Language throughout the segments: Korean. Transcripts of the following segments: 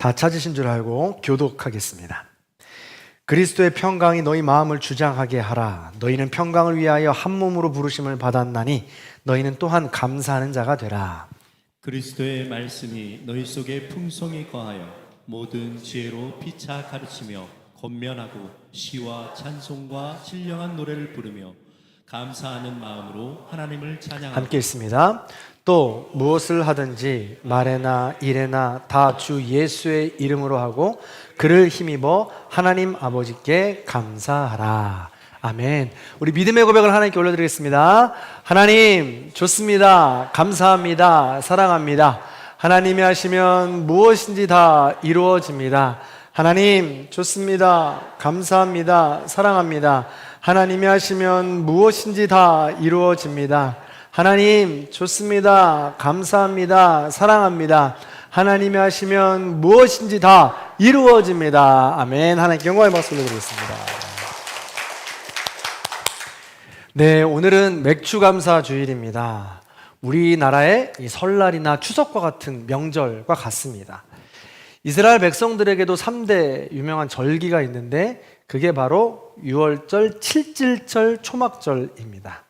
다 찾으신 줄 알고 교독하겠습니다. 그리스도의 평강이 너희 마음을 주장하게 하라. 너희는 평강을 위하여 한 몸으로 부르심을 받았나니 너희는 또한 감사하는 자가 되라. 그리스도의 말씀이 너희 속에 풍성히 거하여 모든 지혜로 피차 가르치며 권면하고 시와 찬송과 신령한 노래를 부르며 감사하는 마음으로 하나님을 찬양하고. 함께 읽습니다. 또 무엇을 하든지 말에나 일에나 다 주 예수의 이름으로 하고 그를 힘입어 하나님 아버지께 감사하라. 아멘. 우리 믿음의 고백을 하나님께 올려드리겠습니다. 하나님 좋습니다. 감사합니다. 사랑합니다. 하나님이 하시면 무엇인지 다 이루어집니다. 하나님 좋습니다. 감사합니다. 사랑합니다. 하나님이 하시면 무엇인지 다 이루어집니다. 하나님 좋습니다. 감사합니다. 사랑합니다. 하나님이 하시면 무엇인지 다 이루어집니다. 아멘. 하나님께 영광의 박수 올려드리겠습니다. 네, 오늘은 맥주감사 주일입니다. 우리나라의 이 설날이나 추석과 같은 명절과 같습니다. 이스라엘 백성들에게도 3대 유명한 절기가 있는데 그게 바로 유월절, 칠칠절, 초막절입니다.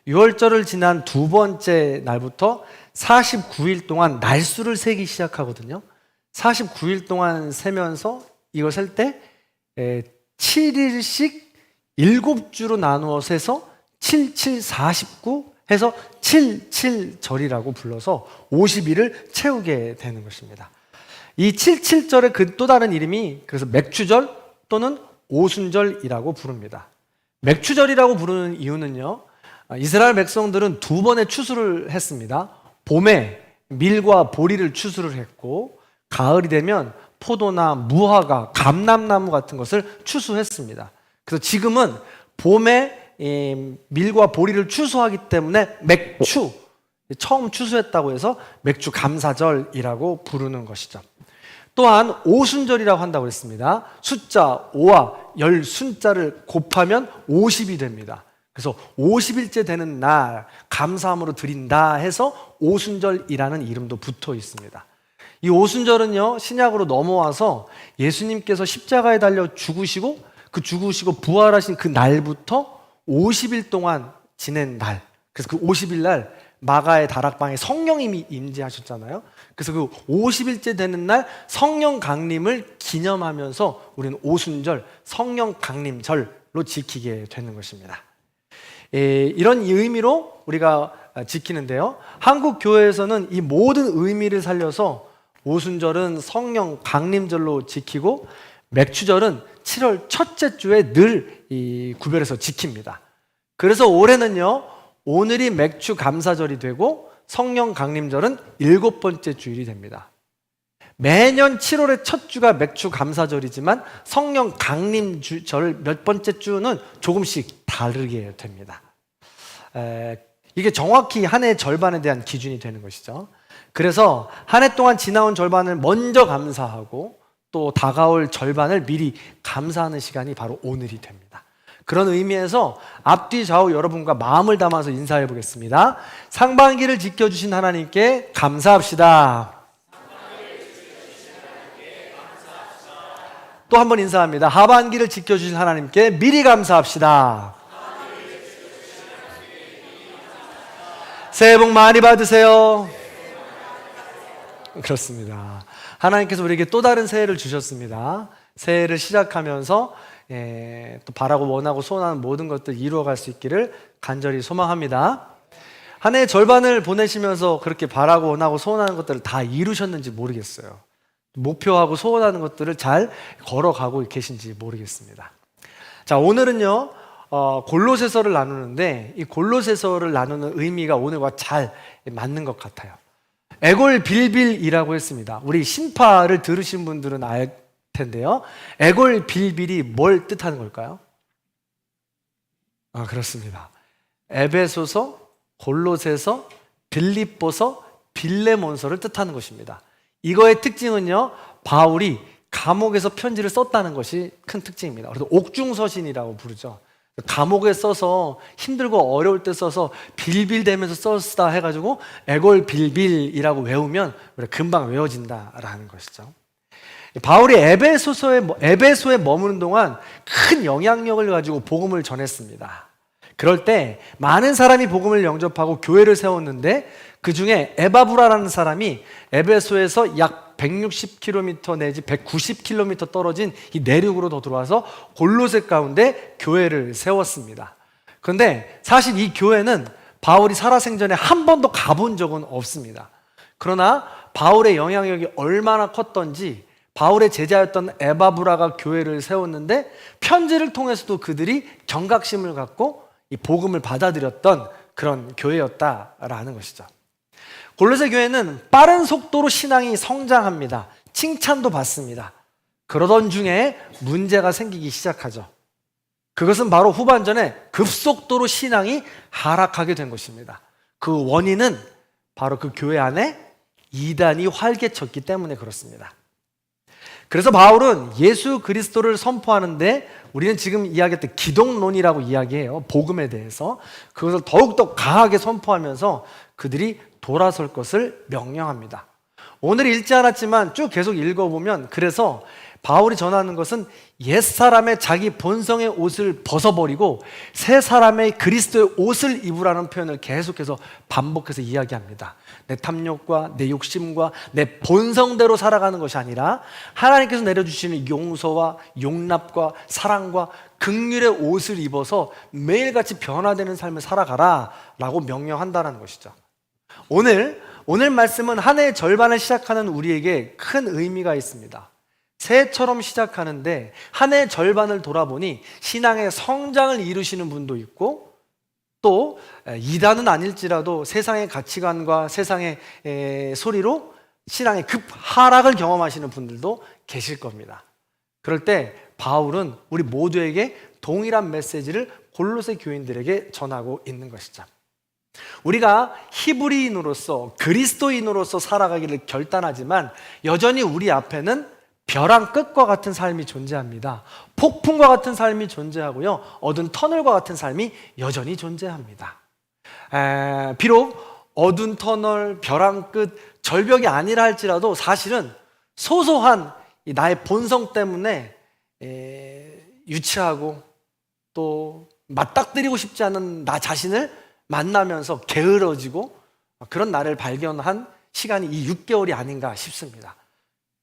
유월절을 지난 두 번째 날부터 49일 동안 날수를 세기 시작하거든요. 49일 동안 세면서 이걸 셀 때 7일씩 7주로 나누어 세서 7749 해서 77절이라고 불러서 50일을 채우게 되는 것입니다. 이 77절의 그 또 다른 이름이 그래서 맥추절 또는 오순절이라고 부릅니다. 맥추절이라고 부르는 이유는요, 이스라엘 백성들은 두 번의 추수를 했습니다. 봄에 밀과 보리를 추수를 했고 가을이 되면 포도나 무화과, 감람나무 같은 것을 추수했습니다. 그래서 지금은 봄에 밀과 보리를 추수하기 때문에 맥추, 처음 추수했다고 해서 맥주 감사절이라고 부르는 것이죠. 또한 오순절이라고 한다고 했습니다. 숫자 5와 열 순자를 곱하면 50이 됩니다. 그래서 50일째 되는 날 감사함으로 드린다 해서 오순절이라는 이름도 붙어 있습니다. 이 오순절은요, 신약으로 넘어와서 예수님께서 십자가에 달려 죽으시고 부활하신 그 날부터 50일 동안 지낸 날, 그래서 그 50일 날 마가의 다락방에 성령님이 임재하셨잖아요. 그래서 그 50일째 되는 날 성령 강림을 기념하면서 우리는 오순절, 성령 강림절로 지키게 되는 것입니다. 이런 의미로 우리가 지키는데요, 한국 교회에서는 이 모든 의미를 살려서 오순절은 성령 강림절로 지키고 맥추절은 7월 첫째 주에 늘 구별해서 지킵니다. 그래서 올해는요, 오늘이 맥추 감사절이 되고 성령 강림절은 7번째 주일이 됩니다. 매년 7월의 첫 주가 맥추 감사절이지만 성령 강림절 몇 번째 주는 조금씩 다르게 됩니다. 이게 정확히 한 해 절반에 대한 기준이 되는 것이죠. 그래서 한 해 동안 지나온 절반을 먼저 감사하고 또 다가올 절반을 미리 감사하는 시간이 바로 오늘이 됩니다. 그런 의미에서 앞뒤 좌우 여러분과 마음을 담아서 인사해 보겠습니다. 상반기를 지켜주신 하나님께 감사합시다. 또 한 번 인사합니다. 하반기를 지켜주신 하나님께 미리 감사합시다. 새해 복 많이 받으세요. 그렇습니다. 하나님께서 우리에게 또 다른 새해를 주셨습니다. 새해를 시작하면서 또 바라고 원하고 소원하는 모든 것들 이루어갈 수 있기를 간절히 소망합니다. 한 해의 절반을 보내시면서 그렇게 바라고 원하고 소원하는 것들을 다 이루셨는지 모르겠어요. 목표하고 소원하는 것들을 잘 걸어가고 계신지 모르겠습니다. 자, 오늘은요, 골로새서를 나누는데 이 골로새서를 나누는 의미가 오늘과 잘 맞는 것 같아요. 에골빌빌이라고 했습니다. 우리 신파를 들으신 분들은 알 텐데요, 에골빌빌이 뭘 뜻하는 걸까요? 그렇습니다. 에베소서, 골로새서, 빌립보서, 빌레몬서를 뜻하는 것입니다. 이거의 특징은요, 바울이 감옥에서 편지를 썼다는 것이 큰 특징입니다. 그래서 옥중서신이라고 부르죠. 감옥에 써서 힘들고 어려울 때 써서 빌빌대면서 썼다 해가지고 에골빌빌이라고 외우면 금방 외워진다라는 것이죠. 바울이 에베소에 머무는 동안 큰 영향력을 가지고 복음을 전했습니다. 그럴 때 많은 사람이 복음을 영접하고 교회를 세웠는데 그 중에 에바브라라는 사람이 에베소에서 약 160km 내지 190km 떨어진 이 내륙으로 더 들어와서 골로새 가운데 교회를 세웠습니다. 그런데 사실 이 교회는 바울이 살아생전에 한 번도 가본 적은 없습니다. 그러나 바울의 영향력이 얼마나 컸던지 바울의 제자였던 에바브라가 교회를 세웠는데 편지를 통해서도 그들이 경각심을 갖고 이 복음을 받아들였던 그런 교회였다라는 것이죠. 골로새 교회는 빠른 속도로 신앙이 성장합니다. 칭찬도 받습니다. 그러던 중에 문제가 생기기 시작하죠. 그것은 바로 후반전에 급속도로 신앙이 하락하게 된 것입니다. 그 원인은 바로 그 교회 안에 이단이 활개쳤기 때문에 그렇습니다. 그래서 바울은 예수 그리스도를 선포하는데 우리는 지금 이야기했던 기독론이라고 이야기해요. 복음에 대해서. 그것을 더욱더 강하게 선포하면서 그들이 돌아설 것을 명령합니다. 오늘 읽지 않았지만 쭉 계속 읽어보면 그래서 바울이 전하는 것은 옛사람의 자기 본성의 옷을 벗어버리고 새 사람의 그리스도의 옷을 입으라는 표현을 계속해서 반복해서 이야기합니다. 내 탐욕과 내 욕심과 내 본성대로 살아가는 것이 아니라 하나님께서 내려주시는 용서와 용납과 사랑과 긍휼의 옷을 입어서 매일같이 변화되는 삶을 살아가라 라고 명령한다는 것이죠. 오늘 말씀은 한 해의 절반을 시작하는 우리에게 큰 의미가 있습니다. 새해처럼 시작하는데 한 해의 절반을 돌아보니 신앙의 성장을 이루시는 분도 있고 또 이단은 아닐지라도 세상의 가치관과 세상의 소리로 신앙의 급 하락을 경험하시는 분들도 계실 겁니다. 그럴 때 바울은 우리 모두에게 동일한 메시지를 골로새 교인들에게 전하고 있는 것이죠. 우리가 히브리인으로서 그리스도인으로서 살아가기를 결단하지만 여전히 우리 앞에는 벼랑 끝과 같은 삶이 존재합니다. 폭풍과 같은 삶이 존재하고요. 어두운 터널과 같은 삶이 여전히 존재합니다. 비록 어두운 터널, 벼랑 끝, 절벽이 아니라 할지라도 사실은 소소한 나의 본성 때문에 유치하고 또 맞닥뜨리고 싶지 않은 나 자신을 만나면서 게으러지고 그런 나를 발견한 시간이 이 6개월이 아닌가 싶습니다.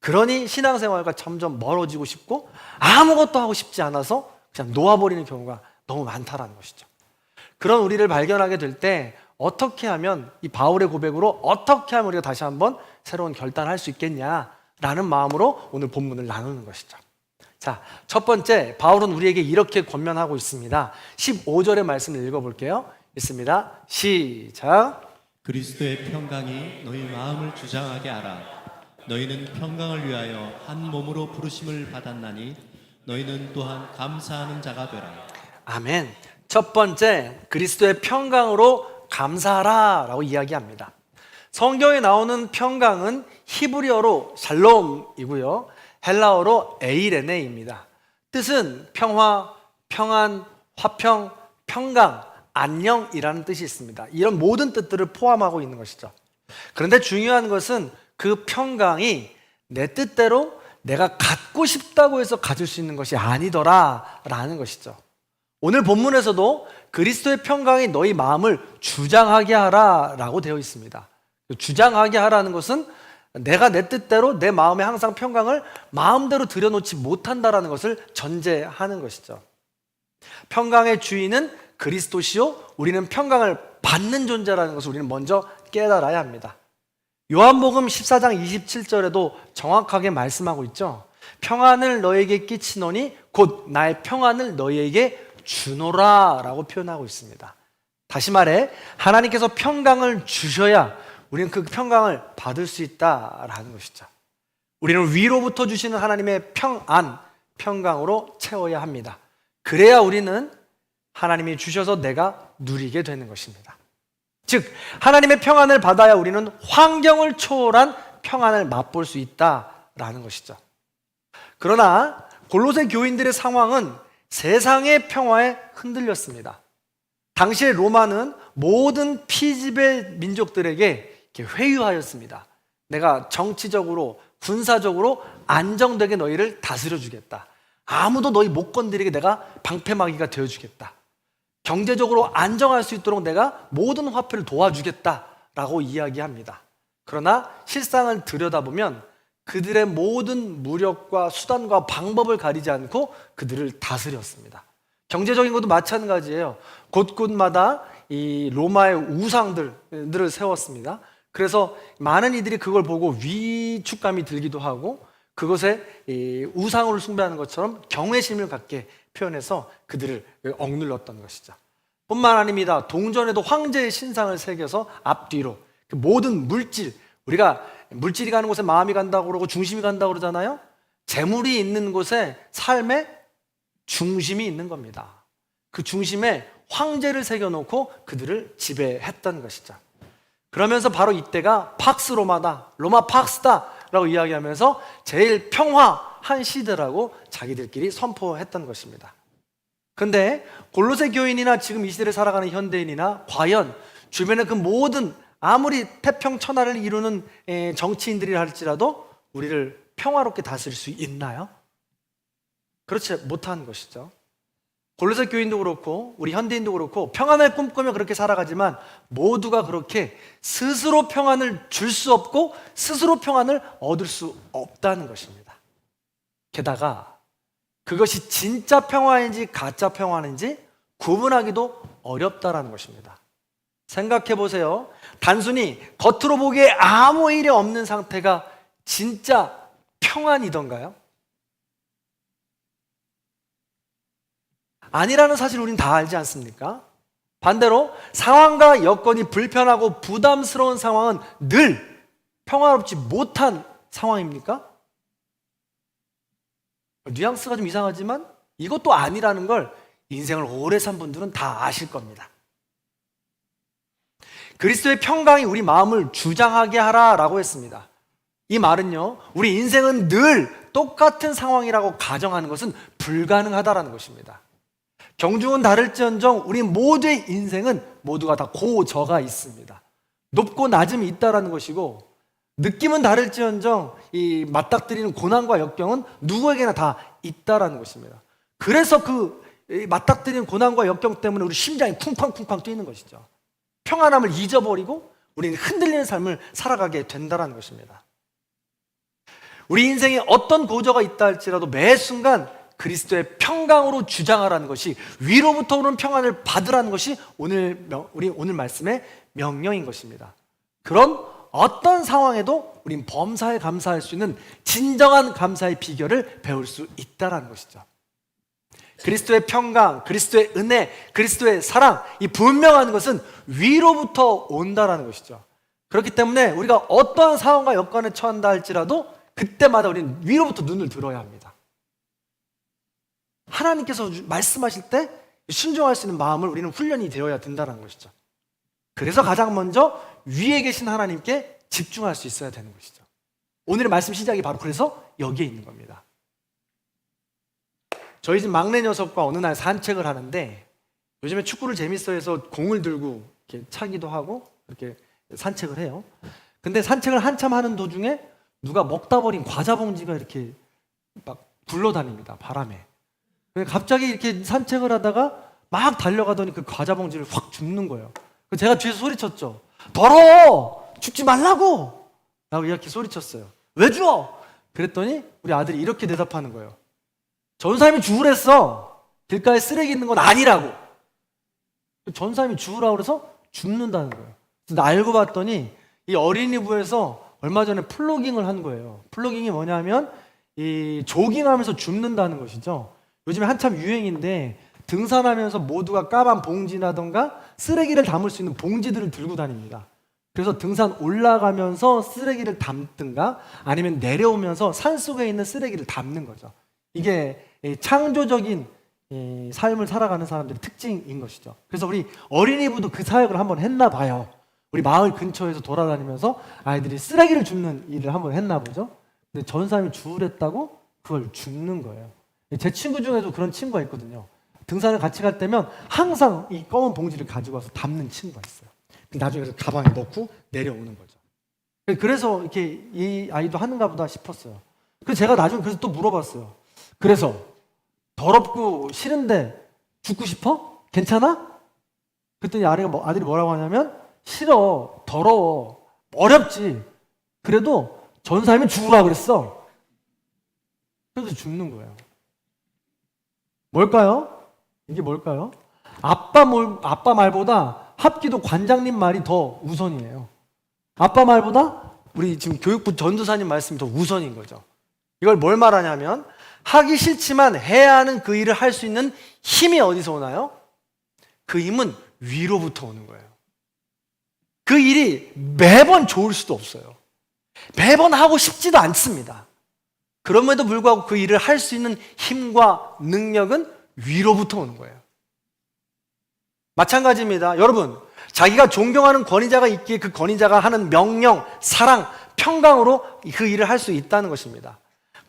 그러니 신앙생활과 점점 멀어지고 싶고 아무것도 하고 싶지 않아서 그냥 놓아버리는 경우가 너무 많다라는 것이죠. 그런 우리를 발견하게 될 때 어떻게 하면 이 바울의 고백으로 어떻게 하면 우리가 다시 한번 새로운 결단을 할 수 있겠냐라는 마음으로 오늘 본문을 나누는 것이죠. 자, 첫 번째 바울은 우리에게 이렇게 권면하고 있습니다. 15절의 말씀을 읽어볼게요. 있습니다. 시작. 그리스도의 평강이 너희 마음을 주장하게 하라. 너희는 평강을 위하여 한 몸으로 부르심을 받았나니 너희는 또한 감사하는 자가 되라. 아멘. 첫 번째 그리스도의 평강으로 감사하라 라고 이야기합니다. 성경에 나오는 평강은 히브리어로 샬롬이고요, 헬라어로 에이레네입니다. 뜻은 평화, 평안, 화평, 평강, 안녕이라는 뜻이 있습니다. 이런 모든 뜻들을 포함하고 있는 것이죠. 그런데 중요한 것은 그 평강이 내 뜻대로 내가 갖고 싶다고 해서 가질 수 있는 것이 아니더라 라는 것이죠. 오늘 본문에서도 그리스도의 평강이 너희 마음을 주장하게 하라 라고 되어 있습니다. 주장하게 하라는 것은 내가 내 뜻대로 내 마음에 항상 평강을 마음대로 들여놓지 못한다라는 것을 전제하는 것이죠. 평강의 주인은 그리스도시요, 우리는 평강을 받는 존재라는 것을 우리는 먼저 깨달아야 합니다. 요한복음 14장 27절에도 정확하게 말씀하고 있죠. 평안을 너에게 끼치노니 곧 나의 평안을 너희에게 주노라 라고 표현하고 있습니다. 다시 말해 하나님께서 평강을 주셔야 우리는 그 평강을 받을 수 있다라는 것이죠. 우리는 위로부터 주시는 하나님의 평안, 평강으로 채워야 합니다. 그래야 우리는 하나님이 주셔서 내가 누리게 되는 것입니다. 즉 하나님의 평안을 받아야 우리는 환경을 초월한 평안을 맛볼 수 있다라는 것이죠. 그러나 골로새 교인들의 상황은 세상의 평화에 흔들렸습니다. 당시의 로마는 모든 피지배 민족들에게 회유하였습니다. 내가 정치적으로 군사적으로 안정되게 너희를 다스려 주겠다. 아무도 너희 못 건드리게 내가 방패막이가 되어주겠다. 경제적으로 안정할 수 있도록 내가 모든 화폐를 도와주겠다라고 이야기합니다. 그러나 실상을 들여다보면 그들의 모든 무력과 수단과 방법을 가리지 않고 그들을 다스렸습니다. 경제적인 것도 마찬가지예요. 곳곳마다 이 로마의 우상들을 세웠습니다. 그래서 많은 이들이 그걸 보고 위축감이 들기도 하고 그것에 우상으로 숭배하는 것처럼 경외심을 갖게 표현해서 그들을 억눌렀던 것이죠. 뿐만 아닙니다. 동전에도 황제의 신상을 새겨서 앞뒤로 그 모든 물질, 우리가 물질이 가는 곳에 마음이 간다고 그러고 중심이 간다고 그러잖아요. 재물이 있는 곳에 삶의 중심이 있는 겁니다. 그 중심에 황제를 새겨놓고 그들을 지배했던 것이죠. 그러면서 바로 이때가 팍스 로마다, 로마 팍스다라고 이야기하면서 제일 평화한 시대라고 자기들끼리 선포했던 것입니다. 그런데 골로새 교인이나 지금 이 시대를 살아가는 현대인이나 과연 주변의 그 모든 아무리 태평천하를 이루는 정치인들이라 할지라도 우리를 평화롭게 다스릴 수 있나요? 그렇지 못한 것이죠. 골로새 교인도 그렇고 우리 현대인도 그렇고 평안을 꿈꾸며 그렇게 살아가지만 모두가 그렇게 스스로 평안을 줄 수 없고 스스로 평안을 얻을 수 없다는 것입니다. 게다가 그것이 진짜 평화인지 가짜 평화인지 구분하기도 어렵다라는 것입니다. 생각해 보세요. 단순히 겉으로 보기에 아무 일이 없는 상태가 진짜 평안이던가요? 아니라는 사실을 우리는 다 알지 않습니까? 반대로 상황과 여건이 불편하고 부담스러운 상황은 늘 평화롭지 못한 상황입니까? 뉘앙스가 좀 이상하지만 이것도 아니라는 걸 인생을 오래 산 분들은 다 아실 겁니다. 그리스도의 평강이 우리 마음을 주장하게 하라라고 했습니다. 이 말은요, 우리 인생은 늘 똑같은 상황이라고 가정하는 것은 불가능하다라는 것입니다. 경중은 다를지언정 우리 모두의 인생은 모두가 다 고저가 있습니다. 높고 낮음이 있다라는 것이고 느낌은 다를지언정 이 맞닥뜨리는 고난과 역경은 누구에게나 다 있다라는 것입니다. 그래서 그 맞닥뜨리는 고난과 역경 때문에 우리 심장이 쿵쾅쿵쾅 뛰는 것이죠. 평안함을 잊어버리고 우리는 흔들리는 삶을 살아가게 된다는 것입니다. 우리 인생에 어떤 고저가 있다 할지라도 매 순간 그리스도의 평강으로 주장하라는 것이, 위로부터 오는 평안을 받으라는 것이 우리 오늘 말씀의 명령인 것입니다. 그런 어떤 상황에도 우린 범사에 감사할 수 있는 진정한 감사의 비결을 배울 수 있다는 것이죠. 그리스도의 평강, 그리스도의 은혜, 그리스도의 사랑, 이 분명한 것은 위로부터 온다는 것이죠. 그렇기 때문에 우리가 어떠한 상황과 여건에 처한다 할지라도 그때마다 우리는 위로부터 눈을 들어야 합니다. 하나님께서 말씀하실 때 순종할 수 있는 마음을 우리는 훈련이 되어야 된다는 것이죠. 그래서 가장 먼저 위에 계신 하나님께 집중할 수 있어야 되는 것이죠. 오늘의 말씀 시작이 바로 그래서 여기에 있는 겁니다. 저희 집 막내 녀석과 어느 날 산책을 하는데, 요즘에 축구를 재밌어해서 공을 들고 이렇게 차기도 하고 이렇게 산책을 해요. 근데 산책을 한참 하는 도중에 누가 먹다 버린 과자 봉지가 이렇게 막 굴러다닙니다, 바람에. 갑자기 이렇게 산책을 하다가 막 달려가더니 그 과자 봉지를 확 줍는 거예요. 제가 뒤에서 소리쳤죠. 더러워! 줍지 말라고! 라고 이렇게 소리쳤어요. 왜 줘? 그랬더니 우리 아들이 이렇게 대답하는 거예요. 전사님이 주우랬어. 길가에 쓰레기 있는 건 아니라고. 전사님이 주우라고 그래서 줍는다는 거예요. 근데 알고 봤더니 이 어린이부에서 얼마 전에 플로깅을 한 거예요. 플로깅이 뭐냐면 이 조깅하면서 줍는다는 것이죠. 요즘에 한참 유행인데 등산하면서 모두가 까만 봉지라던가 쓰레기를 담을 수 있는 봉지들을 들고 다닙니다. 그래서 등산 올라가면서 쓰레기를 담든가 아니면 내려오면서 산속에 있는 쓰레기를 담는 거죠. 이게 창조적인 삶을 살아가는 사람들의 특징인 것이죠. 그래서 우리 어린이부도 그 사역을 한번 했나 봐요. 우리 마을 근처에서 돌아다니면서 아이들이 쓰레기를 줍는 일을 한번 했나 보죠. 근데 전사님이 주우랬다고 그걸 줍는 거예요. 제 친구 중에도 그런 친구가 있거든요. 등산을 같이 갈 때면 항상 이 검은 봉지를 가지고 와서 담는 친구가 있어요. 나중에 가방에 넣고 내려오는 거죠. 그래서 이렇게 이 아이도 하는가 보다 싶었어요. 그래서 제가 나중에 그래서 또 물어봤어요. 그래서 더럽고 싫은데 죽고 싶어? 괜찮아? 그랬더니 아들이 뭐라고 하냐면 싫어, 더러워, 어렵지. 그래도 전사하면 죽으라 그랬어. 그래서 죽는 거예요. 뭘까요? 이게 뭘까요? 아빠 말보다 합기도 관장님 말이 더 우선이에요. 아빠 말보다 우리 지금 교육부 전도사님 말씀이 더 우선인 거죠. 이걸 뭘 말하냐면 하기 싫지만 해야 하는 그 일을 할 수 있는 힘이 어디서 오나요? 그 힘은 위로부터 오는 거예요. 그 일이 매번 좋을 수도 없어요. 매번 하고 싶지도 않습니다. 그럼에도 불구하고 그 일을 할 수 있는 힘과 능력은 위로부터 오는 거예요. 마찬가지입니다. 여러분, 자기가 존경하는 권위자가 있기에 그 권위자가 하는 명령, 사랑, 평강으로 그 일을 할 수 있다는 것입니다.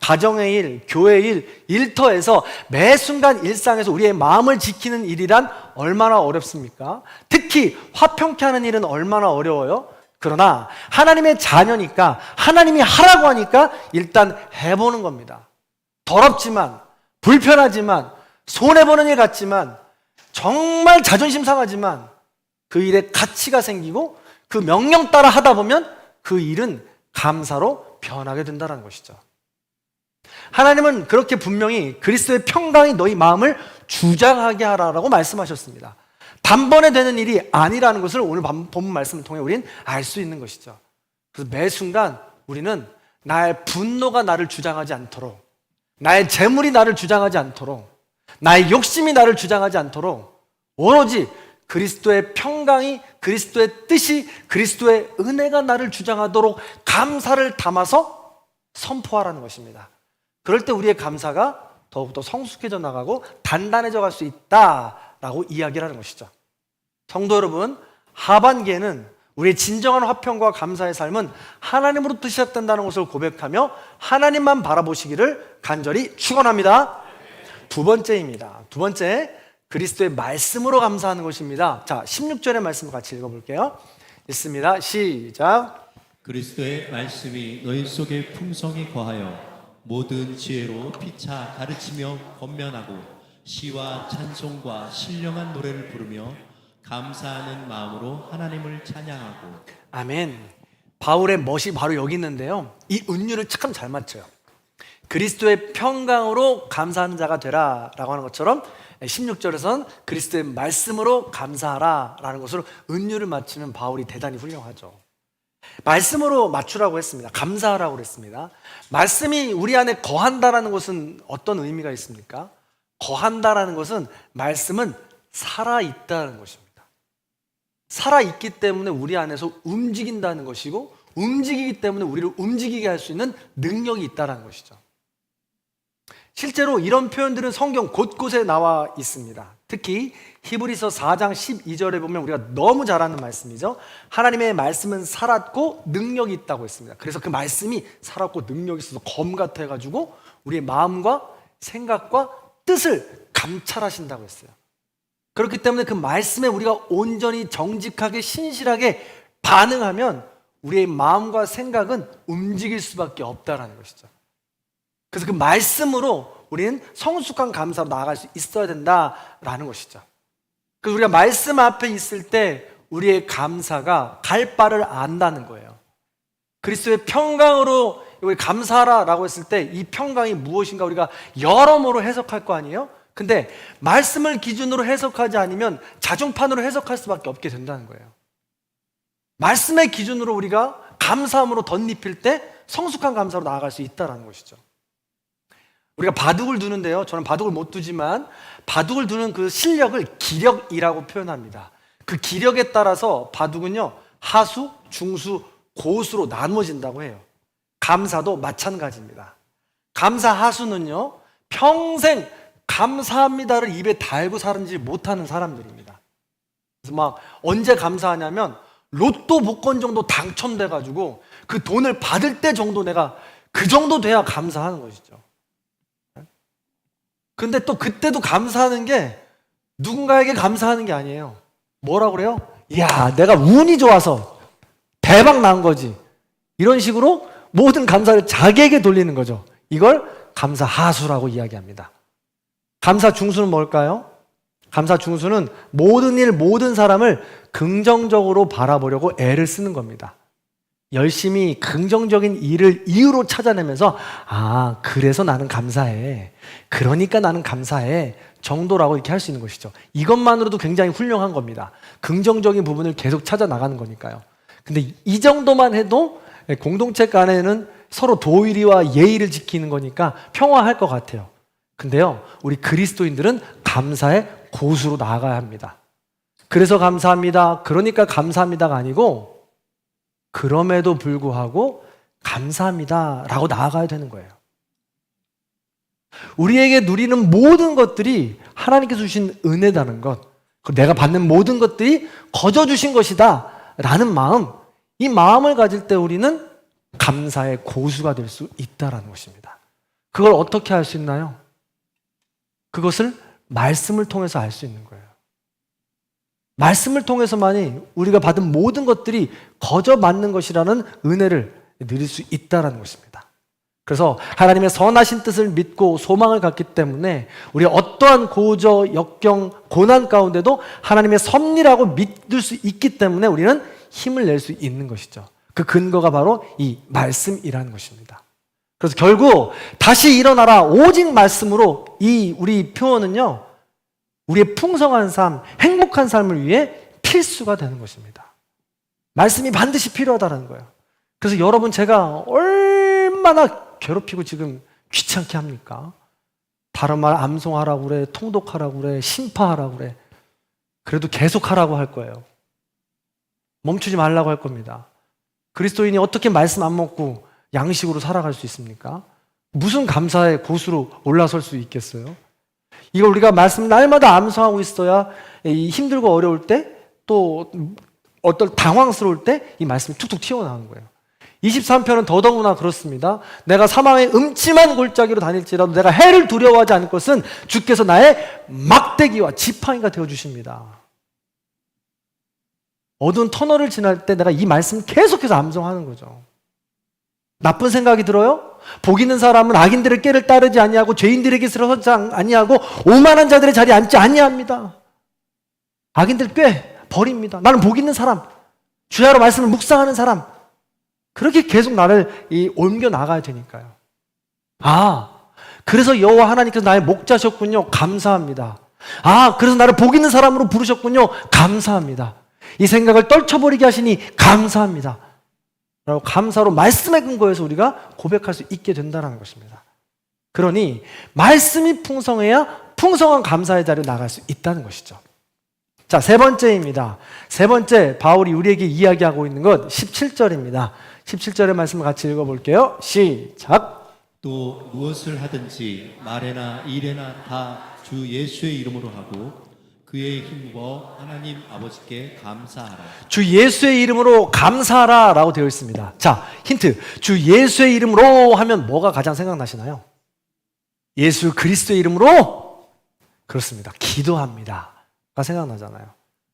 가정의 일, 교회의 일, 일터에서 매 순간 일상에서 우리의 마음을 지키는 일이란 얼마나 어렵습니까? 특히 화평케 하는 일은 얼마나 어려워요? 그러나 하나님의 자녀니까 하나님이 하라고 하니까 일단 해보는 겁니다. 더럽지만, 불편하지만, 손해보는 일 같지만, 정말 자존심 상하지만 그 일에 가치가 생기고 그 명령 따라 하다 보면 그 일은 감사로 변하게 된다는 것이죠. 하나님은 그렇게 분명히 그리스도의 평강이 너희 마음을 주장하게 하라라고 말씀하셨습니다. 단번에 되는 일이 아니라는 것을 오늘 본문 말씀을 통해 우리는 알 수 있는 것이죠. 그래서 매 순간 우리는 나의 분노가 나를 주장하지 않도록, 나의 재물이 나를 주장하지 않도록, 나의 욕심이 나를 주장하지 않도록 오로지 그리스도의 평강이, 그리스도의 뜻이, 그리스도의 은혜가 나를 주장하도록 감사를 담아서 선포하라는 것입니다. 그럴 때 우리의 감사가 더욱더 성숙해져 나가고 단단해져 갈 수 있다라고 이야기를 하는 것이죠. 성도 여러분, 하반기에는 우리의 진정한 화평과 감사의 삶은 하나님으로부터 시작된다는 것을 고백하며 하나님만 바라보시기를 간절히 축원합니다. 두 번째입니다. 두 번째, 그리스도의 말씀으로 감사하는 것입니다. 자, 16절의 말씀을 같이 읽어볼게요. 읽습니다. 시작. 그리스도의 말씀이 너희 속에 풍성히 거하여 모든 지혜로 피차 가르치며 권면하고 시와 찬송과 신령한 노래를 부르며 감사하는 마음으로 하나님을 찬양하고. 아멘. 바울의 멋이 바로 여기 있는데요, 이 은유를 참 잘 맞춰요. 그리스도의 평강으로 감사하는 자가 되라 라고 하는 것처럼 16절에서는 그리스도의 말씀으로 감사하라 라는 것으로 은유를 맞추는 바울이 대단히 훌륭하죠. 말씀으로 맞추라고 했습니다. 감사하라고 했습니다. 말씀이 우리 안에 거한다라는 것은 어떤 의미가 있습니까? 거한다라는 것은 말씀은 살아있다는 것입니다. 살아있기 때문에 우리 안에서 움직인다는 것이고, 움직이기 때문에 우리를 움직이게 할 수 있는 능력이 있다는 것이죠. 실제로 이런 표현들은 성경 곳곳에 나와 있습니다. 특히 히브리서 4장 12절에 보면 우리가 너무 잘 아는 말씀이죠. 하나님의 말씀은 살았고 능력이 있다고 했습니다. 그래서 그 말씀이 살았고 능력이 있어서 검 같아가지고 우리의 마음과 생각과 뜻을 감찰하신다고 했어요. 그렇기 때문에 그 말씀에 우리가 온전히 정직하게 신실하게 반응하면 우리의 마음과 생각은 움직일 수밖에 없다는 것이죠. 그래서 그 말씀으로 우리는 성숙한 감사로 나아갈 수 있어야 된다라는 것이죠. 그래서 우리가 말씀 앞에 있을 때 우리의 감사가 갈 바를 안다는 거예요. 그리스도의 평강으로 우리 감사하라라고 했을 때 이 평강이 무엇인가 우리가 여러모로 해석할 거 아니에요? 근데 말씀을 기준으로 해석하지 않으면 자중판으로 해석할 수밖에 없게 된다는 거예요. 말씀의 기준으로 우리가 감사함으로 덧입힐 때 성숙한 감사로 나아갈 수 있다는 것이죠. 우리가 바둑을 두는데요, 저는 바둑을 못 두지만 바둑을 두는 그 실력을 기력이라고 표현합니다. 그 기력에 따라서 바둑은요 하수, 중수, 고수로 나누어진다고 해요. 감사도 마찬가지입니다. 감사 하수는요 평생 감사합니다를 입에 달고 살지 못하는 사람들입니다. 그래서 막 언제 감사하냐면 로또 복권 정도 당첨돼가지고 그 돈을 받을 때 정도 내가 그 정도 돼야 감사하는 것이죠. 근데 또 그때도 감사하는 게 누군가에게 감사하는 게 아니에요. 뭐라고 그래요? 야, 내가 운이 좋아서 대박 난 거지. 이런 식으로 모든 감사를 자기에게 돌리는 거죠. 이걸 감사하수라고 이야기합니다. 감사중수는 뭘까요? 감사중수는 모든 일, 모든 사람을 긍정적으로 바라보려고 애를 쓰는 겁니다. 열심히 긍정적인 일을 이유로 찾아내면서 그래서 나는 감사해. 그러니까 나는 감사해. 정도라고 이렇게 할 수 있는 것이죠. 이것만으로도 굉장히 훌륭한 겁니다. 긍정적인 부분을 계속 찾아 나가는 거니까요. 근데 이 정도만 해도 공동체 간에는 서로 도의리와 예의를 지키는 거니까 평화할 것 같아요. 근데요, 우리 그리스도인들은 감사의 고수로 나아가야 합니다. 그래서 감사합니다. 그러니까 감사합니다가 아니고 그럼에도 불구하고 감사합니다 라고 나아가야 되는 거예요. 우리에게 누리는 모든 것들이 하나님께서 주신 은혜다는 것, 내가 받는 모든 것들이 거저 주신 것이다 라는 마음, 이 마음을 가질 때 우리는 감사의 고수가 될 수 있다는 것입니다. 그걸 어떻게 할 수 있나요? 그것을 말씀을 통해서 알 수 있는 거예요. 말씀을 통해서만이 우리가 받은 모든 것들이 거저 맞는 것이라는 은혜를 누릴 수 있다는 것입니다. 그래서 하나님의 선하신 뜻을 믿고 소망을 갖기 때문에 우리 어떠한 고저, 역경, 고난 가운데도 하나님의 섭리라고 믿을 수 있기 때문에 우리는 힘을 낼 수 있는 것이죠. 그 근거가 바로 이 말씀이라는 것입니다. 그래서 결국 다시 일어나라 오직 말씀으로 이 우리 표현은요, 우리의 풍성한 삶, 행복한 삶을 위해 필수가 되는 것입니다. 말씀이 반드시 필요하다는 거예요. 그래서 여러분, 제가 얼마나 괴롭히고 지금 귀찮게 합니까? 다른 말 암송하라고 그래, 통독하라고 그래, 심파하라고 그래. 그래도 계속 하라고 할 거예요. 멈추지 말라고 할 겁니다. 그리스도인이 어떻게 말씀 안 먹고 양식으로 살아갈 수 있습니까? 무슨 감사의 고수로 올라설 수 있겠어요? 이걸 우리가 말씀 날마다 암송하고 있어야 힘들고 어려울 때, 또 어떨 당황스러울 때 이 말씀이 툭툭 튀어나오는 거예요. 23편은 더더구나 그렇습니다. 내가 사망의 음침한 골짜기로 다닐지라도 내가 해를 두려워하지 않을 것은 주께서 나의 막대기와 지팡이가 되어주십니다. 어두운 터널을 지날 때 내가 이 말씀 계속해서 암송하는 거죠. 나쁜 생각이 들어요? 복 있는 사람은 악인들의 꾀를 따르지 아니하고 죄인들에게 서지 아니하고 오만한 자들의 자리에 앉지 아니합니다. 악인들 꾀 버립니다. 나는 복 있는 사람, 주야로 말씀을 묵상하는 사람, 그렇게 계속 나를 옮겨 나가야 되니까요. 그래서 여호와 하나님께서 나의 목자셨군요. 감사합니다. 그래서 나를 복 있는 사람으로 부르셨군요. 감사합니다. 이 생각을 떨쳐버리게 하시니 감사합니다. 라고 감사로 말씀의 근거에서 우리가 고백할 수 있게 된다는 것입니다. 그러니 말씀이 풍성해야 풍성한 감사의 자리로 나갈 수 있다는 것이죠. 자, 세 번째입니다. 세 번째, 바울이 우리에게 이야기하고 있는 것 17절입니다. 17절의 말씀을 같이 읽어볼게요. 시작. 또 무엇을 하든지 말에나 일에나 다 주 예수의 이름으로 하고 그의 힘입어 하나님 아버지께 감사하라. 주 예수의 이름으로 감사하라 라고 되어 있습니다. 자, 힌트. 주 예수의 이름으로 하면 뭐가 가장 생각나시나요? 예수 그리스도의 이름으로? 그렇습니다. 기도합니다 가 생각나잖아요.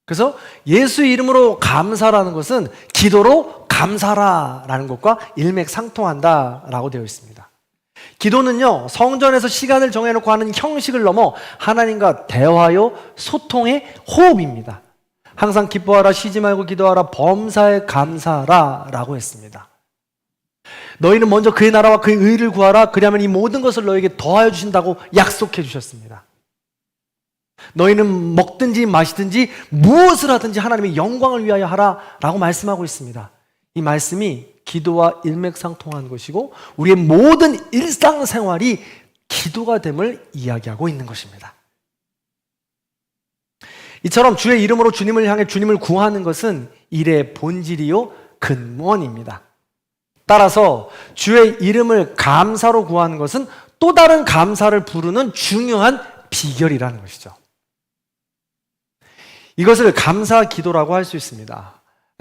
그래서 예수의 이름으로 감사라는 것은 기도로 감사라라는 것과 일맥상통한다라고 되어 있습니다. 기도는요, 성전에서 시간을 정해놓고 하는 형식을 넘어 하나님과 대화요, 소통의 호흡입니다. 항상 기뻐하라, 쉬지 말고 기도하라, 범사에 감사하라 라고 했습니다. 너희는 먼저 그의 나라와 그의 의를 구하라. 그리하면 이 모든 것을 너에게 더하여 주신다고 약속해 주셨습니다. 너희는 먹든지 마시든지 무엇을 하든지 하나님의 영광을 위하여 하라 라고 말씀하고 있습니다. 이 말씀이 기도와 일맥상통한 것이고 우리의 모든 일상생활이 기도가 됨을 이야기하고 있는 것입니다. 이처럼 주의 이름으로 주님을 향해 주님을 구하는 것은 일의 본질이요 근원입니다. 따라서 주의 이름을 감사로 구하는 것은 또 다른 감사를 부르는 중요한 비결이라는 것이죠. 이것을 감사 기도라고 할 수 있습니다.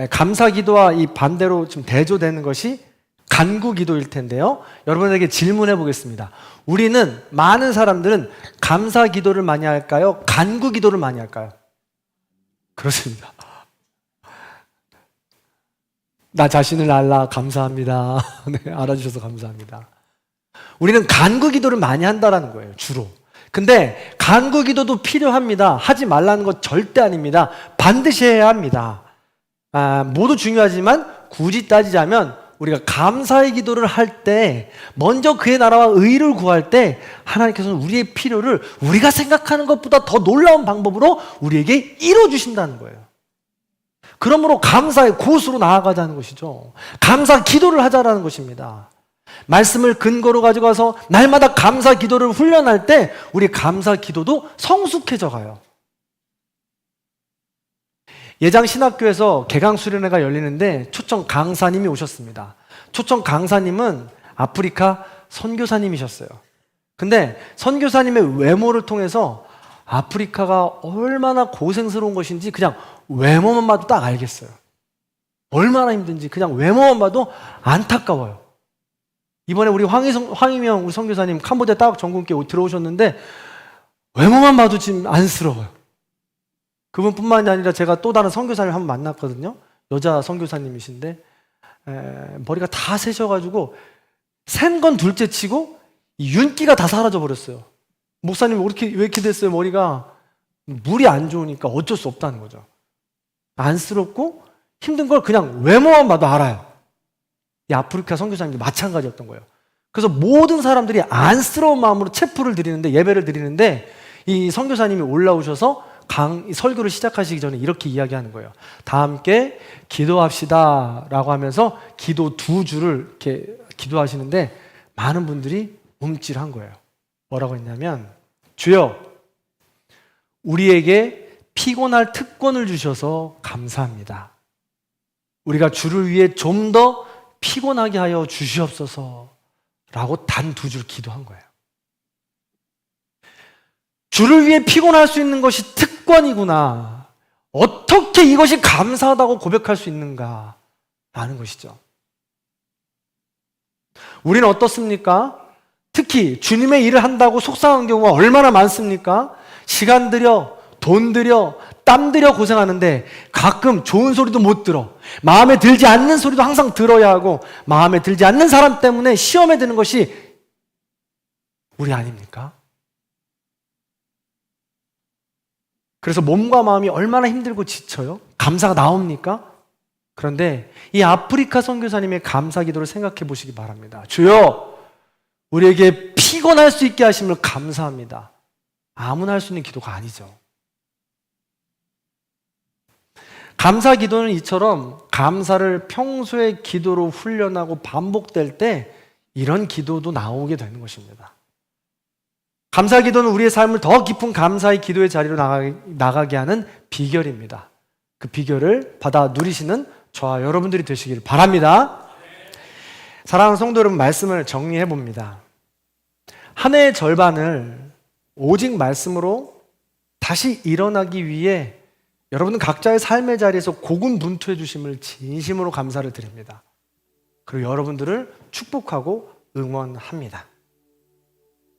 감사 기도와 이 반대로 좀 대조되는 것이 간구 기도일 텐데요. 여러분에게 질문해 보겠습니다. 우리는, 많은 사람들은 감사 기도를 많이 할까요? 간구 기도를 많이 할까요? 그렇습니다. 나 자신을 알라. 감사합니다. 네, 알아주셔서 감사합니다. 우리는 간구 기도를 많이 한다라는 거예요, 주로. 근데 간구 기도도 필요합니다. 하지 말라는 것 절대 아닙니다. 반드시 해야 합니다. 모두 중요하지만 굳이 따지자면 우리가 감사의 기도를 할 때, 먼저 그의 나라와 의를 구할 때 하나님께서는 우리의 필요를 우리가 생각하는 것보다 더 놀라운 방법으로 우리에게 이루어주신다는 거예요. 그러므로 감사의 곳으로 나아가자는 것이죠. 감사 기도를 하자라는 것입니다. 말씀을 근거로 가져가서 날마다 감사 기도를 훈련할 때 우리 감사 기도도 성숙해져 가요. 예장 신학교에서 개강 수련회가 열리는데 초청 강사님이 오셨습니다. 초청 강사님은 아프리카 선교사님이셨어요. 근데 선교사님의 외모를 통해서 아프리카가 얼마나 고생스러운 것인지 그냥 외모만 봐도 딱 알겠어요. 얼마나 힘든지 그냥 외모만 봐도 안타까워요. 이번에 우리 황희명 우리 선교사님 캄보디아 따학 전공께 들어오셨는데 외모만 봐도 지금 안쓰러워요. 그분뿐만이 아니라 제가 또 다른 선교사님 한 번 만났거든요. 여자 선교사님이신데 머리가 다 새셔가지고 센 건 둘째 치고 이 윤기가 다 사라져 버렸어요. 목사님 왜 이렇게 됐어요? 머리가 물이 안 좋으니까 어쩔 수 없다는 거죠. 안쓰럽고 힘든 걸 그냥 외모만 봐도 알아요. 이 아프리카 선교사님도 마찬가지였던 거예요. 그래서 모든 사람들이 안쓰러운 마음으로 체프를 드리는데, 예배를 드리는데 이 선교사님이 올라오셔서 설교를 시작하시기 전에 이렇게 이야기하는 거예요. 다 함께 기도합시다 라고 하면서 기도 2줄을 이렇게 기도하시는데 많은 분들이 움찔한 거예요. 뭐라고 했냐면, 주여, 우리에게 피곤할 특권을 주셔서 감사합니다. 우리가 주를 위해 좀 더 피곤하게 하여 주시옵소서 라고 단 2줄 기도한 거예요. 주를 위해 피곤할 수 있는 것이 특권이구나. 어떻게 이것이 감사하다고 고백할 수 있는가 라는 것이죠. 우리는 어떻습니까? 특히 주님의 일을 한다고 속상한 경우가 얼마나 많습니까? 시간 들여, 돈 들여, 땀 들여 고생하는데 가끔 좋은 소리도 못 들어. 마음에 들지 않는 소리도 항상 들어야 하고, 마음에 들지 않는 사람 때문에 시험에 드는 것이 우리 아닙니까? 그래서 몸과 마음이 얼마나 힘들고 지쳐요? 감사가 나옵니까? 그런데 이 아프리카 선교사님의 감사 기도를 생각해 보시기 바랍니다. 주여, 우리에게 피곤할 수 있게 하심을 감사합니다. 아무나 할 수 있는 기도가 아니죠. 감사 기도는 이처럼 감사를 평소의 기도로 훈련하고 반복될 때 이런 기도도 나오게 되는 것입니다. 감사 기도는 우리의 삶을 더 깊은 감사의 기도의 자리로 나가게 하는 비결입니다. 그 비결을 받아 누리시는 저와 여러분들이 되시길 바랍니다. 사랑하는 성도 여러분, 말씀을 정리해 봅니다. 한 해의 절반을 오직 말씀으로 다시 일어나기 위해 여러분은 각자의 삶의 자리에서 고군분투해 주심을 진심으로 감사를 드립니다. 그리고 여러분들을 축복하고 응원합니다.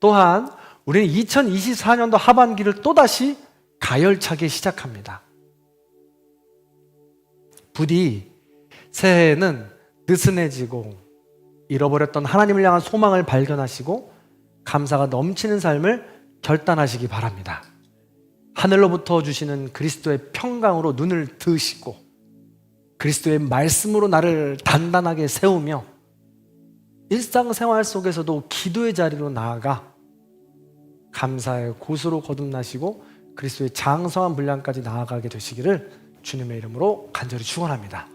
또한 우리는 2024년도 하반기를 또다시 가열차게 시작합니다. 부디 새해에는 느슨해지고 잃어버렸던 하나님을 향한 소망을 발견하시고 감사가 넘치는 삶을 결단하시기 바랍니다. 하늘로부터 주시는 그리스도의 평강으로 눈을 뜨시고 그리스도의 말씀으로 나를 단단하게 세우며 일상생활 속에서도 기도의 자리로 나아가 감사의 곳으로 거듭나시고 그리스도의 장성한 분량까지 나아가게 되시기를 주님의 이름으로 간절히 축원합니다.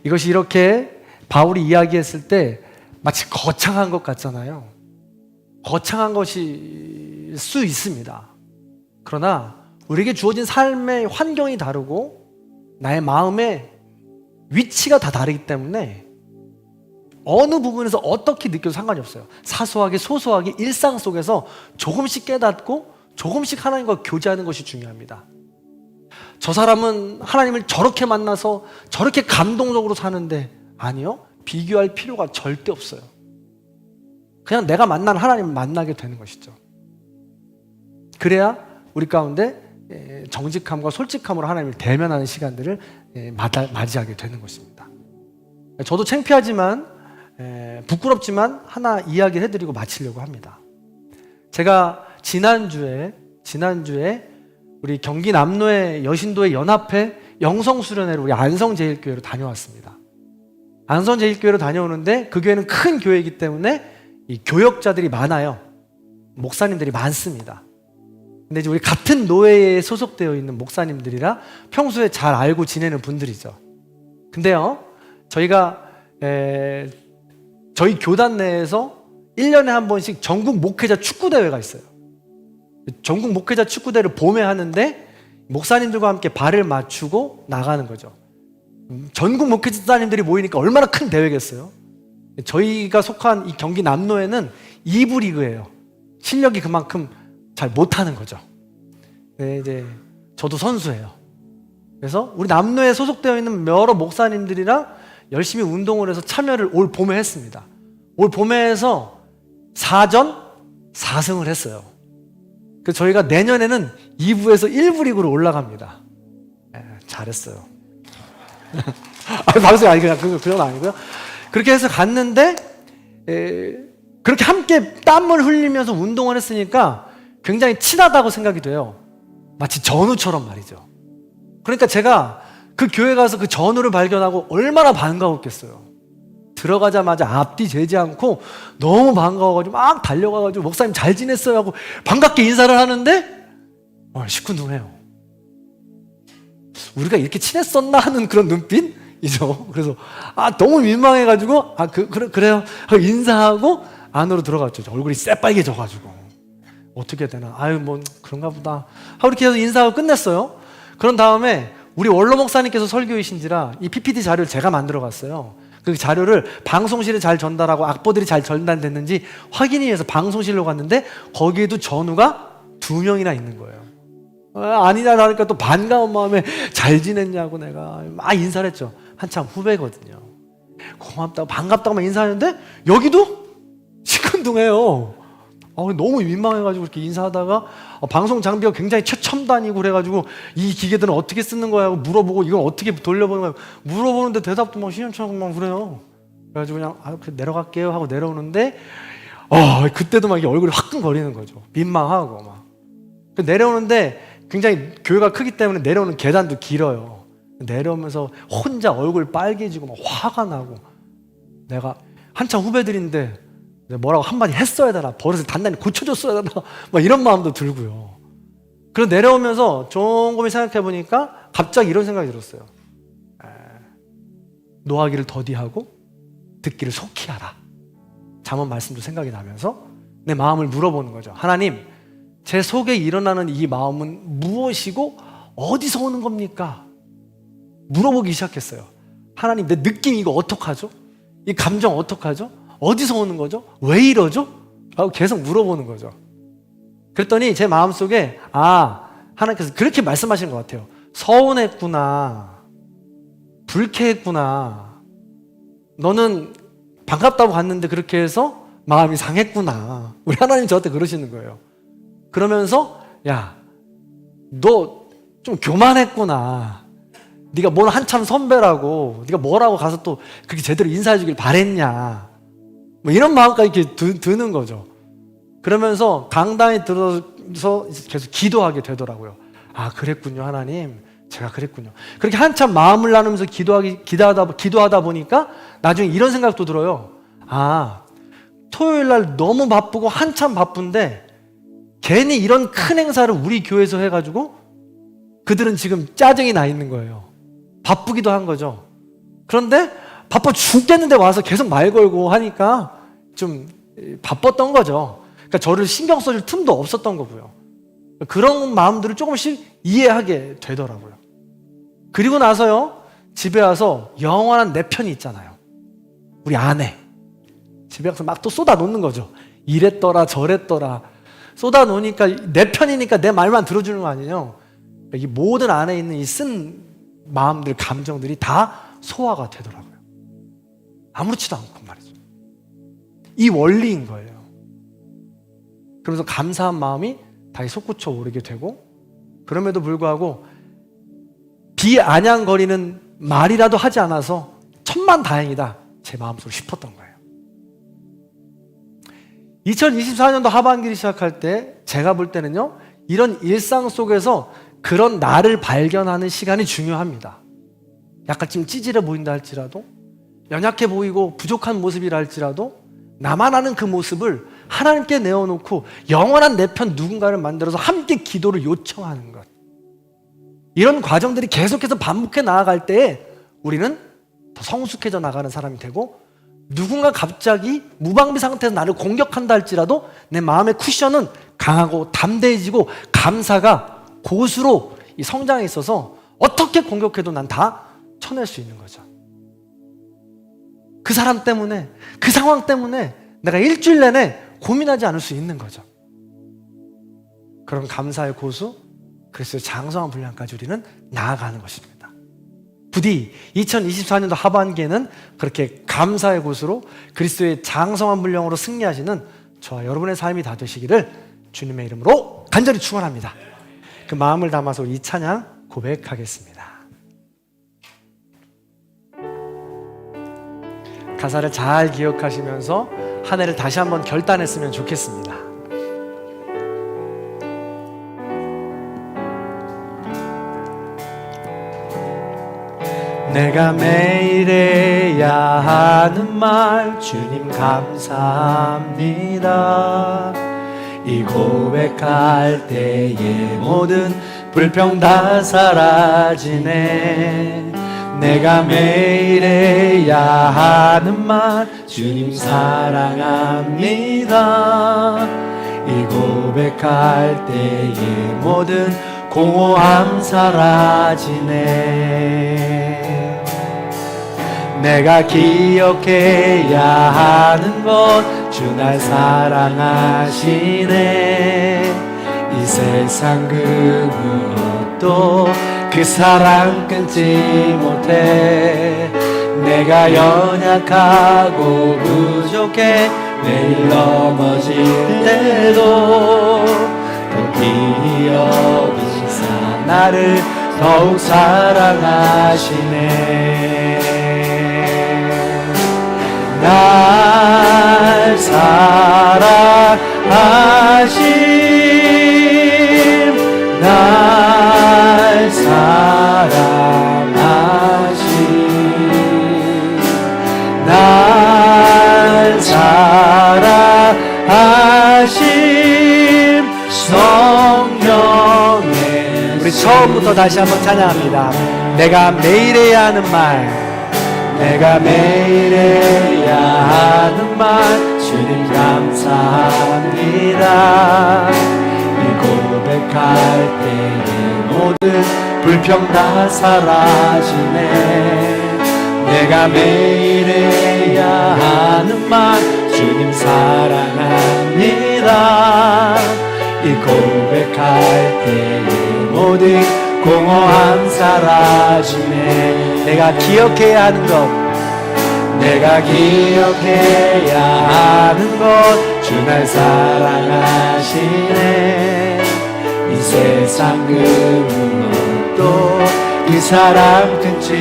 이것이 이렇게 바울이 이야기했을 때 마치 거창한 것 같잖아요. 거창한 것일 수 있습니다. 그러나 우리에게 주어진 삶의 환경이 다르고 나의 마음의 위치가 다 다르기 때문에 어느 부분에서 어떻게 느껴도 상관이 없어요. 사소하게 소소하게 일상 속에서 조금씩 깨닫고 조금씩 하나님과 교제하는 것이 중요합니다. 저 사람은 하나님을 저렇게 만나서 저렇게 감동적으로 사는데, 아니요, 비교할 필요가 절대 없어요. 그냥 내가 만난 하나님을 만나게 되는 것이죠. 그래야 우리 가운데 정직함과 솔직함으로 하나님을 대면하는 시간들을 맞이하게 되는 것입니다. 저도 창피하지만 부끄럽지만 하나 이야기를 해드리고 마치려고 합니다. 제가 지난주에 우리 경기 남로의 여신도의 연합회 영성수련회를 우리 안성제일교회로 다녀왔습니다. 안성제일교회로 다녀오는데 그 교회는 큰 교회이기 때문에 이 교역자들이 많아요. 목사님들이 많습니다. 근데 이제 우리 같은 노회에 소속되어 있는 목사님들이라 평소에 잘 알고 지내는 분들이죠. 근데요, 저희가 저희 교단 내에서 1년에 한 번씩 전국 목회자 축구대회가 있어요. 전국 목회자 축구대회를 봄에 하는데 목사님들과 함께 발을 맞추고 나가는 거죠. 전국 목회자님들이 모이니까 얼마나 큰 대회겠어요. 저희가 속한 이 경기 남로에는 2부 리그예요. 실력이 그만큼 잘 못하는 거죠. 네, 이제 저도 선수예요. 그래서 우리 남로에 소속되어 있는 여러 목사님들이랑 열심히 운동을 해서 참여를 올 봄에 했습니다. 올 봄에 해서 4전 4승을 했어요. 그래서 저희가 내년에는 2부에서 1부 리그로 올라갑니다. 잘했어요. 방송이 아니 그건 아니고요. 그렇게 해서 갔는데 그렇게 함께 땀을 흘리면서 운동을 했으니까 굉장히 친하다고 생각이 돼요. 마치 전우처럼 말이죠. 그러니까 제가 그 교회 가서 그 전우를 발견하고 얼마나 반가웠겠어요. 들어가자마자 앞뒤 재지 않고 너무 반가워가지고 막 달려가가지고 목사님 잘 지냈어요 하고 반갑게 인사를 하는데 시큰둥해요. 우리가 이렇게 친했었나 하는 그런 눈빛이죠. 그래서 너무 민망해가지고 그래요 하고 인사하고 안으로 들어갔죠. 얼굴이 새빨개져가지고 어떻게 되나 뭐 그런가 보다 하고 이렇게 해서 인사하고 끝냈어요. 그런 다음에 우리 원로 목사님께서 설교이신지라 이 PPT 자료를 제가 만들어 갔어요. 그 자료를 방송실에 잘 전달하고 악보들이 잘 전달됐는지 확인이 위해서 방송실로 갔는데 거기에도 전우가 2명이나 있는 거예요. 아니냐 하니까 또 반가운 마음에 잘 지냈냐고 내가 막 인사를 했죠. 한참 후배거든요. 고맙다고 반갑다고만 인사하는데 여기도 시큰둥해요. 너무 민망해가지고 이렇게 인사하다가 방송 장비가 굉장히 최첨단이고 그래가지고 이 기계들은 어떻게 쓰는 거야 하고 물어보고 이건 어떻게 돌려보는 거야 물어보는데 대답도 막 시험처럼 막 그래요. 그래가지고 그냥 내려갈게요 하고 내려오는데 그때도 막 얼굴이 화끈거리는 거죠. 민망하고 막 내려오는데 굉장히 교회가 크기 때문에 내려오는 계단도 길어요. 내려오면서 혼자 얼굴 빨개지고 막 화가 나고 내가 한참 후배들인데 뭐라고 한마디 했어야 되나 버릇을 단단히 고쳐줬어야 되나 막 이런 마음도 들고요. 그래서 내려오면서 곰곰이 생각해 보니까 갑자기 이런 생각이 들었어요. 노하기를 더디하고 듣기를 속히 하라. 잠언 말씀도 생각이 나면서 내 마음을 물어보는 거죠. 하나님, 제 속에 일어나는 이 마음은 무엇이고 어디서 오는 겁니까? 물어보기 시작했어요. 하나님, 내 느낌 이거 어떡하죠? 이 감정 어떡하죠? 어디서 오는 거죠? 왜 이러죠? 라고 계속 물어보는 거죠. 그랬더니 제 마음속에 하나님께서 그렇게 말씀하시는 것 같아요. 서운했구나. 불쾌했구나. 너는 반갑다고 갔는데 그렇게 해서 마음이 상했구나. 우리 하나님 저한테 그러시는 거예요. 그러면서 너 좀 교만했구나. 네가 뭘 한참 선배라고 네가 뭐라고 가서 또 그렇게 제대로 인사해 주길 바랬냐. 뭐 이런 마음까지 이렇게 드는 거죠. 그러면서 강당에 들어서 계속 기도하게 되더라고요. 그랬군요, 하나님. 제가 그랬군요. 그렇게 한참 마음을 나누면서 기도하다 보니까 나중에 이런 생각도 들어요. 토요일 날 너무 바쁘고 한참 바쁜데 괜히 이런 큰 행사를 우리 교회에서 해가지고 그들은 지금 짜증이 나 있는 거예요. 바쁘기도 한 거죠. 그런데 바빠 죽겠는데 와서 계속 말 걸고 하니까 좀 바빴던 거죠. 그러니까 저를 신경 써줄 틈도 없었던 거고요. 그런 마음들을 조금씩 이해하게 되더라고요. 그리고 나서요, 집에 와서 영원한 내 편이 있잖아요. 우리 아내. 집에 가서 막 또 쏟아 놓는 거죠. 이랬더라 저랬더라 쏟아 놓으니까 내 편이니까 내 말만 들어주는 거 아니에요. 이 모든 안에 있는 이 쓴 마음들, 감정들이 다 소화가 되더라고요. 아무렇지도 않고 말이죠. 이 원리인 거예요. 그러면서 감사한 마음이 다시 솟구쳐 오르게 되고, 그럼에도 불구하고 비아냥거리는 말이라도 하지 않아서 천만 다행이다 제 마음속으로 싶었던 거예요. 2024년도 하반기를 시작할 때 제가 볼 때는요, 이런 일상 속에서 그런 나를 발견하는 시간이 중요합니다. 약간 좀 찌질해 보인다 할지라도, 연약해 보이고 부족한 모습이라 할지라도 나만 아는 그 모습을 하나님께 내어놓고 영원한 내 편 누군가를 만들어서 함께 기도를 요청하는 것, 이런 과정들이 계속해서 반복해 나아갈 때에 우리는 더 성숙해져 나가는 사람이 되고, 누군가 갑자기 무방비 상태에서 나를 공격한다 할지라도 내 마음의 쿠션은 강하고 담대해지고 감사가 고수로 이 성장에 있어서 어떻게 공격해도 난 다 쳐낼 수 있는 거죠. 그 사람 때문에, 그 상황 때문에 내가 일주일 내내 고민하지 않을 수 있는 거죠. 그런 감사의 고수, 그리스도의 장성한 분량까지 우리는 나아가는 것입니다. 부디 2024년도 하반기에는 그렇게 감사의 고수로 그리스도의 장성한 분량으로 승리하시는 저와 여러분의 삶이 다 되시기를 주님의 이름으로 간절히 축원합니다. 그 마음을 담아서 이 찬양 고백하겠습니다. 가사를 잘 기억하시면서 한 해를 다시 한번 결단했으면 좋겠습니다. 내가 매일 해야 하는 말, 주님 감사합니다. 이 고백할 때의 모든 불평 다 사라지네. 내가 매일 해야 하는 말, 주님 사랑합니다. 이 고백할 때의 모든 공허함 사라지네. 내가 기억해야 하는 것, 주 날 사랑하시네. 이 세상 그 무엇도 그 사랑 끊지 못해. 내가 연약하고 부족해 매일 넘어질 때도 더 깊이 여기사 나를 더욱 사랑하시네. 날 사랑하심, 날 사랑하심, 날 사랑하심 성령의. 우리 처음부터 다시 한번 찬양합니다. 내가 매일 해야 하는 말, 내가 매일 해야 하는 말, 주님 감사합니다. 이 고백할 때의 모든 불평 다 사라지네. 내가 매일 해야 하는 말, 주님 사랑합니다. 이 고백할 때의 모든 공허함 사라지네. 내가 기억해야 하는 것, 내가 기억해야 하는 것, 주 날 사랑하시네. 이 세상 그 무엇도 그 사랑 끊지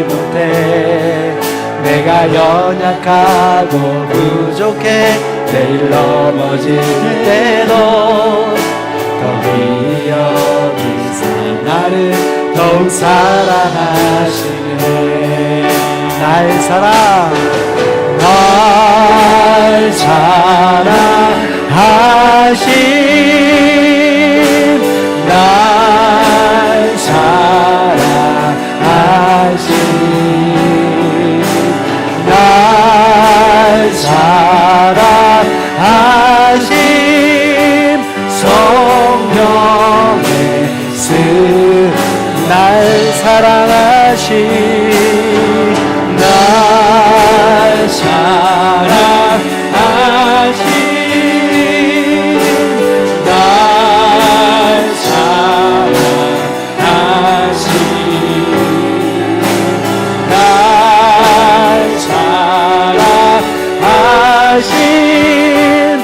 못해. 내가 연약하고 부족해 매일 넘어질 때도 더 위히 여기사 나를 더욱 사랑하시네. 날 사랑하심, 날 사랑하심, 날 사랑하심 성령의 날 사랑하심, 날 사랑하심, 날 사랑하심, 날 사랑하심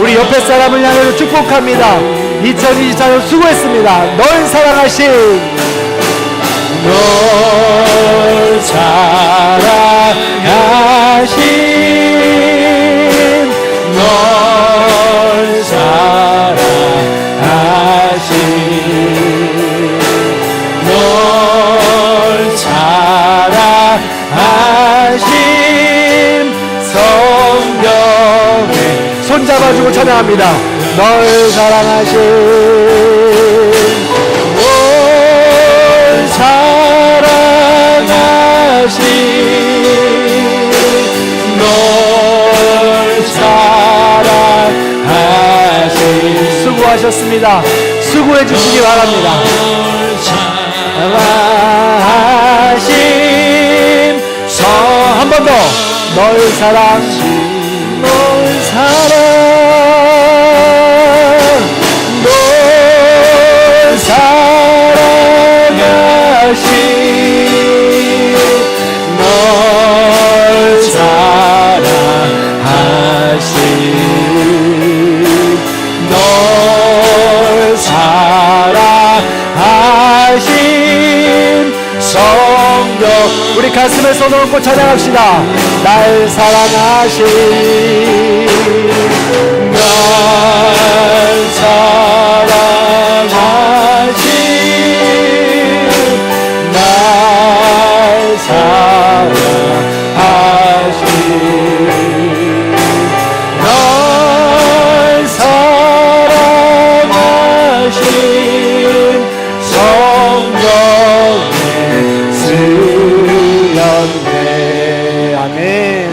우리 옆에 사람을 향해서 축복합니다. 2024년 수고했습니다. 널 사랑하신, 널 사랑하신 널 사랑하신 널 사랑하신 성령의 손잡아주고 찬양합니다. 널 사랑하신 널 사랑하신 널 사랑하신 수고하셨습니다. 수고해 주시기 바랍니다. 사랑하신 한 번 더 널 사랑 널 사랑 널 사랑하신 널 사랑하신 널 사랑하신 성령 우리 가슴에 손을 얹고 찬양합시다. 날 사랑하신 날 사랑하신 날 사랑하신 날 사랑하신 성령의 수련회. 아멘.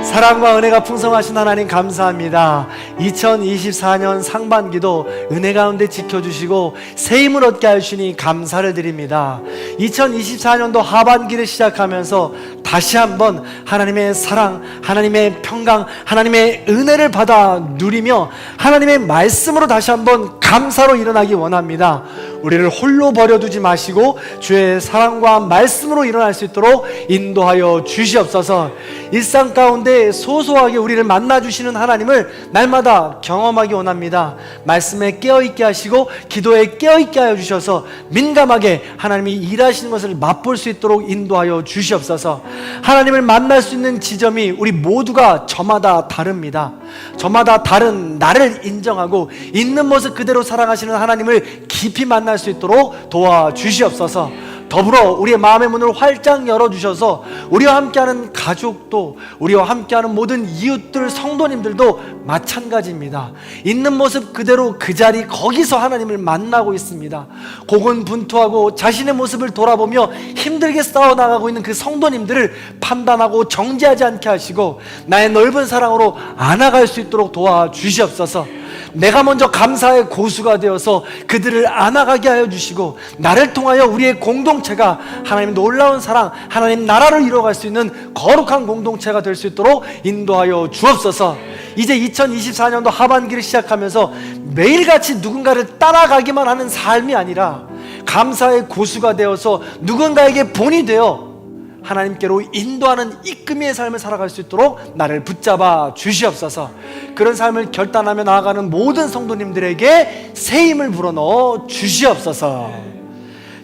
사랑과 은혜가 풍성하신 하나님 감사합니다. 2024년 상반기도 은혜 가운데 지켜주시고 새 힘을 얻게 하시니 감사를 드립니다. 2024년도 하반기를 시작하면서 다시 한번 하나님의 사랑, 하나님의 평강, 하나님의 은혜를 받아 누리며 하나님의 말씀으로 다시 한번 감사로 일어나기 원합니다. 우리를 홀로 버려두지 마시고 주의 사랑과 말씀으로 일어날 수 있도록 인도하여 주시옵소서. 일상 가운데 소소하게 우리를 만나주시는 하나님을 날마다 경험하기 원합니다. 말씀에 깨어있게 하시고 기도에 깨어있게 하여 주셔서 민감하게 하나님이 일하시는 것을 맛볼 수 있도록 인도하여 주시옵소서. 하나님을 만날 수 있는 지점이 우리 모두가 저마다 다릅니다. 저마다 다른 나를 인정하고 있는 모습 그대로 사랑하시는 하나님을 깊이 만날 수 있도록 도와주시옵소서. 더불어 우리의 마음의 문을 활짝 열어주셔서 우리와 함께하는 가족도, 우리와 함께하는 모든 이웃들, 성도님들도 마찬가지입니다. 있는 모습 그대로 그 자리 거기서 하나님을 만나고 있습니다. 고군분투하고 자신의 모습을 돌아보며 힘들게 싸워나가고 있는 그 성도님들을 판단하고 정죄하지 않게 하시고 나의 넓은 사랑으로 안아갈 수 있도록 도와주시옵소서. 내가 먼저 감사의 고수가 되어서 그들을 안아가게 하여 주시고 나를 통하여 우리의 공동체가 하나님 놀라운 사랑, 하나님 나라를 이루어갈 수 있는 거룩한 공동체가 될 수 있도록 인도하여 주옵소서. 이제 2024년도 하반기를 시작하면서 매일같이 누군가를 따라가기만 하는 삶이 아니라 감사의 고수가 되어서 누군가에게 본이 되어 하나님께로 인도하는 이끄미의 삶을 살아갈 수 있도록 나를 붙잡아 주시옵소서. 그런 삶을 결단하며 나아가는 모든 성도님들에게 새 힘을 불어넣어 주시옵소서.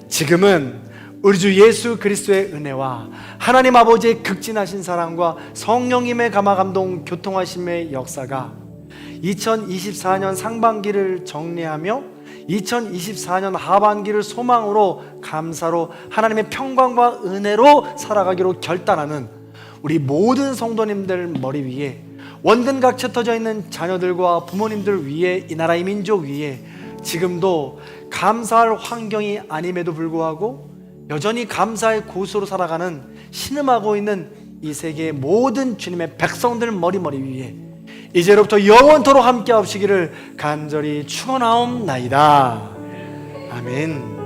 지금은 우리 주 예수 그리스도의 은혜와 하나님 아버지의 극진하신 사랑과 성령님의 감화감동 교통하심의 역사가 2024년 상반기를 정리하며 2024년 하반기를 소망으로 감사로 하나님의 평강과 은혜로 살아가기로 결단하는 우리 모든 성도님들 머리 위에, 원근각체 터져 있는 자녀들과 부모님들 위에, 이 나라 이 민족 위에 지금도 감사할 환경이 아님에도 불구하고 여전히 감사의 고수로 살아가는 신음하고 있는 이 세계의 모든 주님의 백성들 머리 위에 이제로부터 영원토록 함께 하시기를 간절히 축원하옵나이다. 아멘.